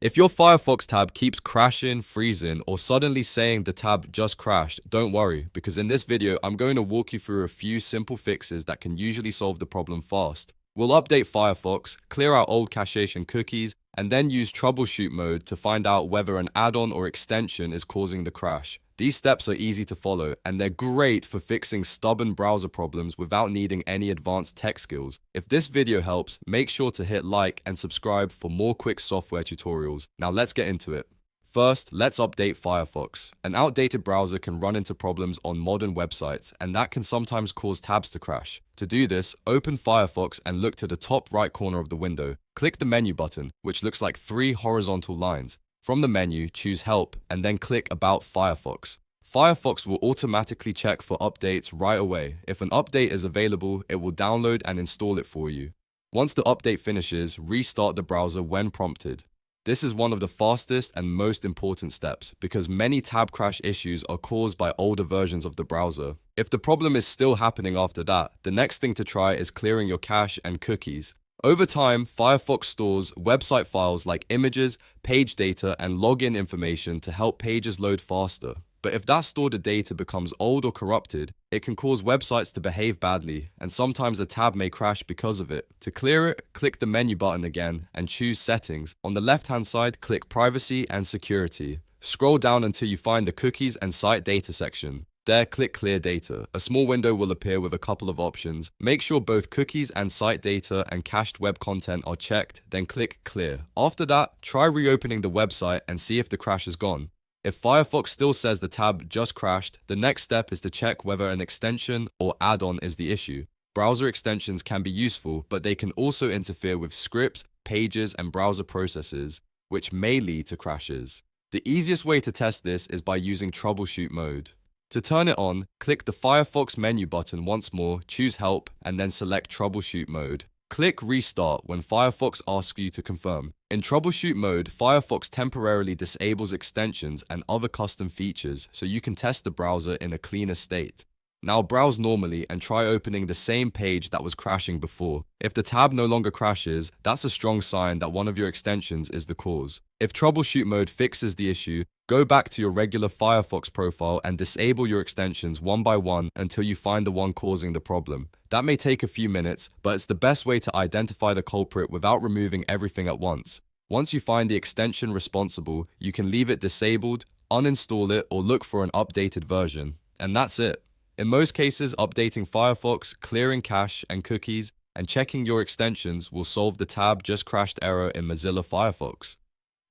If your Firefox tab keeps crashing, freezing, or suddenly saying the tab just crashed, don't worry, because in this video, I'm going to walk you through a few simple fixes that can usually solve the problem fast. We'll update Firefox, clear out old caches and cookies, and then use Troubleshoot Mode to find out whether an add-on or extension is causing the crash. These steps are easy to follow, and they're great for fixing stubborn browser problems without needing any advanced tech skills. If this video helps, make sure to hit like and subscribe for more quick software tutorials. Now let's get into it. First, let's update Firefox. An outdated browser can run into problems on modern websites, and that can sometimes cause tabs to crash. To do this, open Firefox and look to the top right corner of the window. Click the menu button, which looks like 3 horizontal lines. From the menu, choose Help, and then click About Firefox. Firefox will automatically check for updates right away. If an update is available, it will download and install it for you. Once the update finishes, restart the browser when prompted. This is one of the fastest and most important steps because many tab crash issues are caused by older versions of the browser. If the problem is still happening after that, the next thing to try is clearing your cache and cookies. Over time, Firefox stores website files like images, page data, and login information to help pages load faster. But if that stored data becomes old or corrupted, it can cause websites to behave badly, and sometimes a tab may crash because of it. To clear it, click the menu button again and choose Settings. On the left-hand side, click Privacy and Security. Scroll down until you find the Cookies and Site Data section. There, click Clear Data. A small window will appear with a couple of options. Make sure both cookies and site data and cached web content are checked, then click Clear. After that, try reopening the website and see if the crash is gone. If Firefox still says the tab just crashed, the next step is to check whether an extension or add-on is the issue. Browser extensions can be useful, but they can also interfere with scripts, pages, and browser processes, which may lead to crashes. The easiest way to test this is by using Troubleshoot Mode. To turn it on, click the Firefox menu button once more, choose Help, and then select Troubleshoot Mode. Click Restart when Firefox asks you to confirm. In Troubleshoot Mode, Firefox temporarily disables extensions and other custom features so you can test the browser in a cleaner state. Now browse normally and try opening the same page that was crashing before. If the tab no longer crashes, that's a strong sign that one of your extensions is the cause. If Troubleshoot Mode fixes the issue, go back to your regular Firefox profile and disable your extensions one by one until you find the one causing the problem. That may take a few minutes, but it's the best way to identify the culprit without removing everything at once. Once you find the extension responsible, you can leave it disabled, uninstall it, or look for an updated version. And that's it. In most cases, updating Firefox, clearing cache and cookies, and checking your extensions will solve the tab just crashed error in Mozilla Firefox.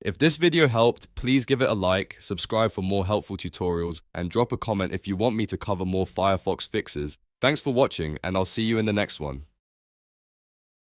If this video helped, please give it a like, subscribe for more helpful tutorials, and drop a comment if you want me to cover more Firefox fixes. Thanks for watching, and I'll see you in the next one.